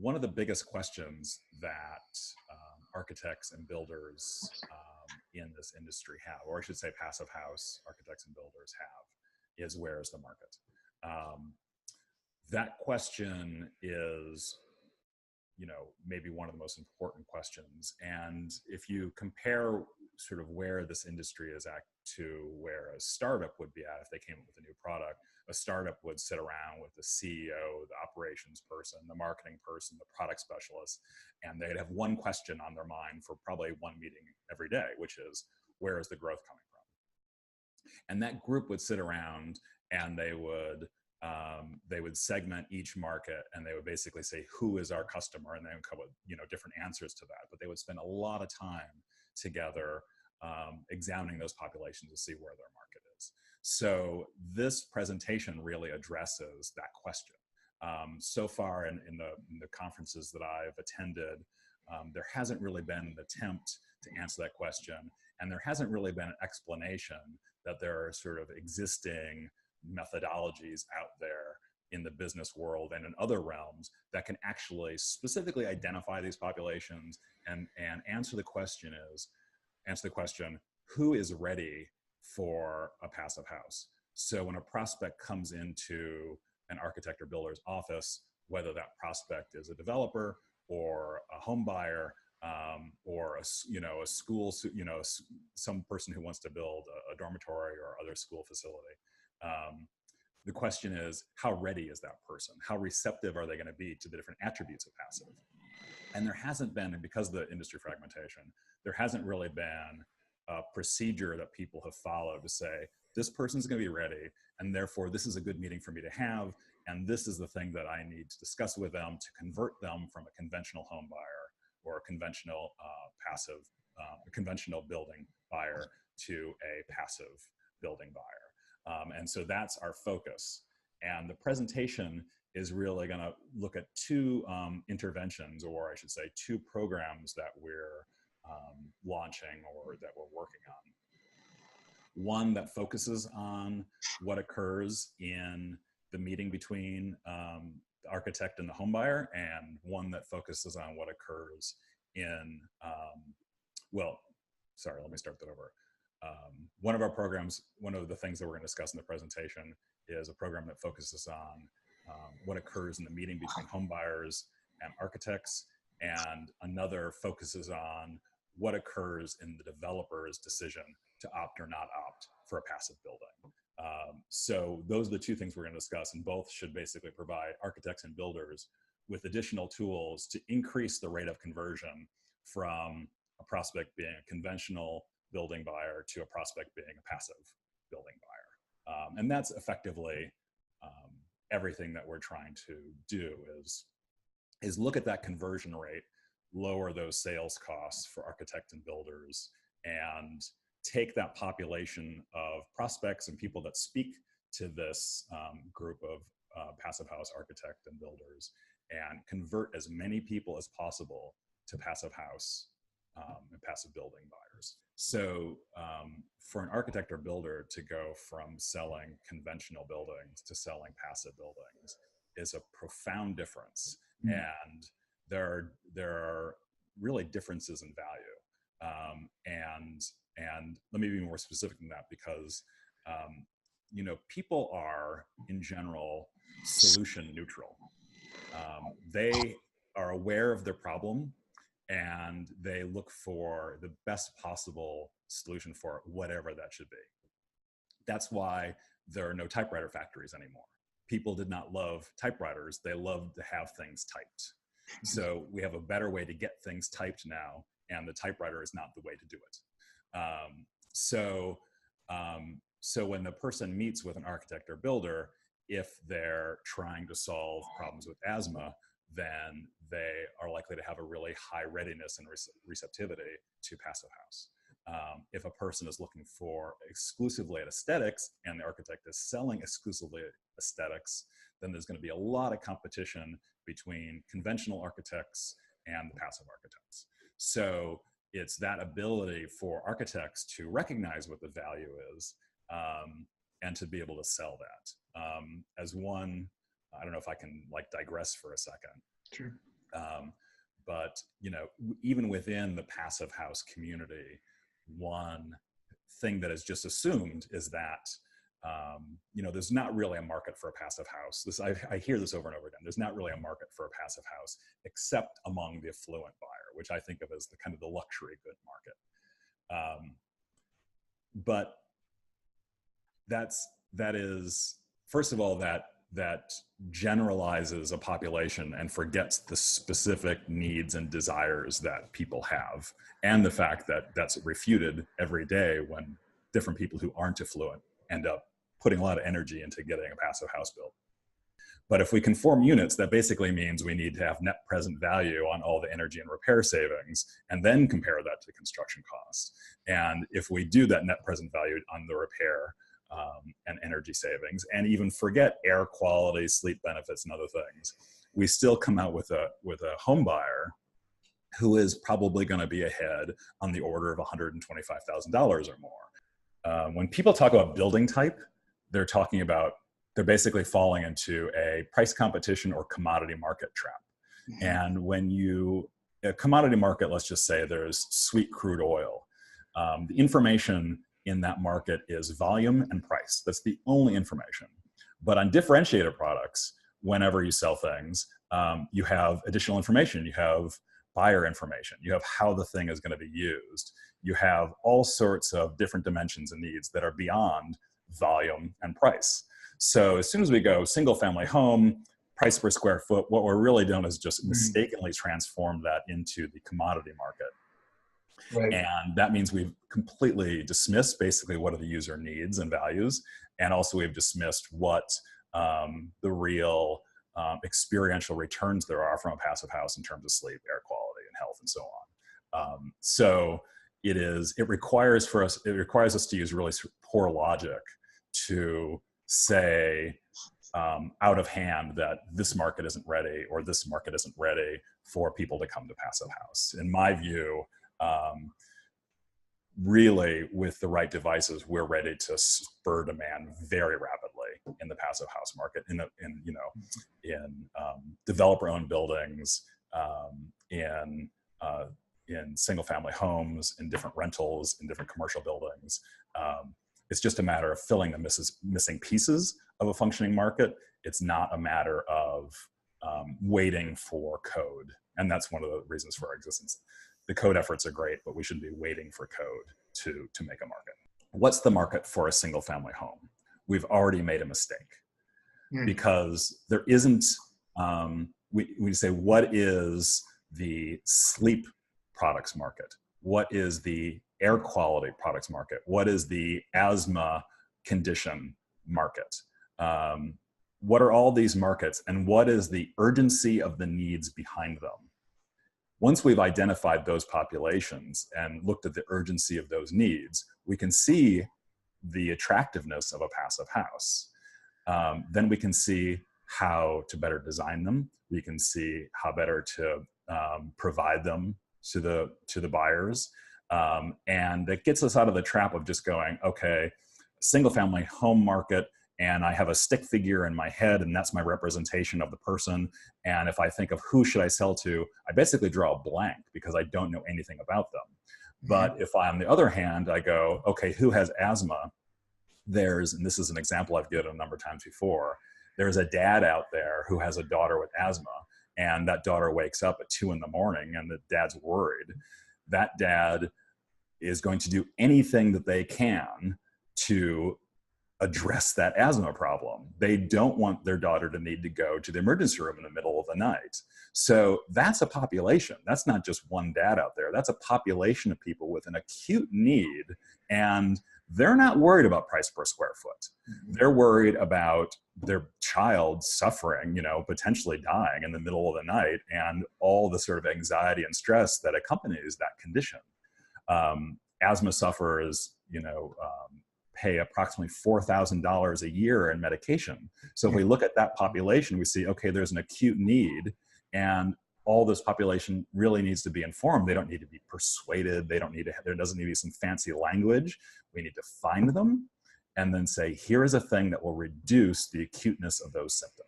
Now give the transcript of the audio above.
one of the biggest questions that architects and builders in this industry have, or I should say passive house architects and builders have, is where is the market? That question is, maybe one of the most important questions. And if you compare sort of where this industry is at to where a startup would be at if they came up with a new product, a startup would sit around with the CEO, the operations person, the marketing person, the product specialist, and they'd have one question on their mind for probably one meeting every day, which is, where is the growth coming from? And that group would sit around and they would segment each market, and they would basically say, who is our customer? And they would come with, different answers to that. But they would spend a lot of time together examining those populations to see where their market is. So this presentation really addresses that question. So far in the conferences that I've attended, there hasn't really been an attempt to answer that question. And there hasn't really been an explanation that there are sort of existing methodologies out there in the business world and in other realms that can actually specifically identify these populations and answer the question, who is ready for a passive house? So when a prospect comes into an architect or builder's office, whether that prospect is a developer or a home buyer, or a school, some person who wants to build a dormitory or other school facility. The question is, how ready is that person? How receptive are they going to be to the different attributes of passive? And there hasn't been, and because of the industry fragmentation, there hasn't really been a procedure that people have followed to say, this person's going to be ready, and therefore this is a good meeting for me to have, and this is the thing that I need to discuss with them to convert them from a conventional home buyer or a conventional conventional building buyer to a passive building buyer. And so that's our focus. And the presentation is really going to look at two interventions, or I should say two programs that we're launching or that we're working on. One that focuses on what occurs in the meeting between the architect and the home buyer, and one that focuses on what occurs in, let me start that over. One of our programs, one of the things that we're going to discuss in the presentation is a program that focuses on what occurs in the meeting between home buyers and architects, and another focuses on what occurs in the developer's decision to opt or not opt for a passive building. So those are the two things we're going to discuss, and both should basically provide architects and builders with additional tools to increase the rate of conversion from a prospect being a conventional building buyer to a prospect being a passive building buyer. And that's effectively everything that we're trying to do is look at that conversion rate, lower those sales costs for architects and builders, and take that population of prospects and people that speak to this group of passive house architect and builders, and convert as many people as possible to passive house and passive building buyers. So for an architect or builder to go from selling conventional buildings to selling passive buildings is a profound difference. Mm-hmm. And there are really differences in value. And let me be more specific than that, because people are in general solution neutral. They are aware of their problem, and they look for the best possible solution for whatever that should be. That's why there are no typewriter factories anymore. People did not love typewriters. They loved to have things typed. So we have a better way to get things typed now, and the typewriter is not the way to do it. So when the person meets with an architect or builder, if they're trying to solve problems with asthma, then they are likely to have a really high readiness and receptivity to passive house. If a person is looking for exclusively at aesthetics and the architect is selling exclusively aesthetics, then there's going to be a lot of competition between conventional architects and the passive architects. So it's that ability for architects to recognize what the value is and to be able to sell that. As one, I don't know if I can digress for a second. Sure. But, you know, even within the passive house community, one thing that is just assumed is that, you know, there's not really a market for a passive house. I hear this over and over again. There's not really a market for a passive house, except among the affluent buyer, which I think of as the kind of the luxury good market. But that is, first of all, that generalizes a population and forgets the specific needs and desires that people have, and the fact that that's refuted every day when different people who aren't affluent end up putting a lot of energy into getting a passive house built. But if we conform units, that basically means we need to have net present value on all the energy and repair savings, and then compare that to construction costs. And if we do that net present value on the repair and energy savings, and even forget air quality, sleep benefits, and other things, we still come out with a home buyer who is probably going to be ahead on the order of $125,000 or more. When people talk about building type, they're basically falling into a price competition or commodity market trap. Mm-hmm. And a commodity market, let's just say there's sweet crude oil. The information in that market is volume and price. That's the only information. But on differentiated products, whenever you sell things, you have additional information. You have buyer information. You have how the thing is going to be used. You have all sorts of different dimensions and needs that are beyond volume and price. So as soon as we go single family home, price per square foot, what we're really doing is just mistakenly transform that into the commodity market. Right. And that means we've completely dismissed basically what are the user needs and values. And also we've dismissed what the real experiential returns there are from a passive house in terms of sleep, air quality, and health, and so on. So it requires us to use really poor logic to say out of hand that this market isn't ready or this market isn't ready for people to come to passive house. In my view, really with the right devices, we're ready to spur demand very rapidly in the passive house market, in developer-owned buildings, in single family homes, in different rentals, in different commercial buildings. It's just a matter of filling the missing pieces of a functioning market. It's not a matter of waiting for code. And that's one of the reasons for our existence. The code efforts are great, but we shouldn't be waiting for code to make a market. What's the market for a single family home? We've already made a mistake because there isn't, we say, what is the sleep products market? What is the air quality products market? What is the asthma condition market? What are all these markets, and what is the urgency of the needs behind them? Once we've identified those populations and looked at the urgency of those needs, we can see the attractiveness of a passive house. Then we can see how to better design them. We can see how better to provide them to the buyers. And that gets us out of the trap of just going, okay, single family home market, and I have a stick figure in my head, and that's my representation of the person. And if I think of who should I sell to, I basically draw a blank because I don't know anything about them. But if I, on the other hand, I go, okay, who has asthma? And this is an example I've given a number of times before, there's a dad out there who has a daughter with asthma, and that daughter wakes up at 2 a.m. and the dad's worried. That dad is going to do anything that they can to address that asthma problem. They don't want their daughter to need to go to the emergency room in the middle of the night. So that's a population. That's not just one dad out there. That's a population of people with an acute need, and they're not worried about price per square foot. They're worried about their child suffering, potentially dying in the middle of the night, and all the sort of anxiety and stress that accompanies that condition. Asthma sufferers, pay approximately $4,000 a year in medication. So if we look at that population, we see, okay, there's an acute need, and all this population really needs to be informed. They don't need to be persuaded. There doesn't need to be some fancy language. We need to find them and then say, here is a thing that will reduce the acuteness of those symptoms.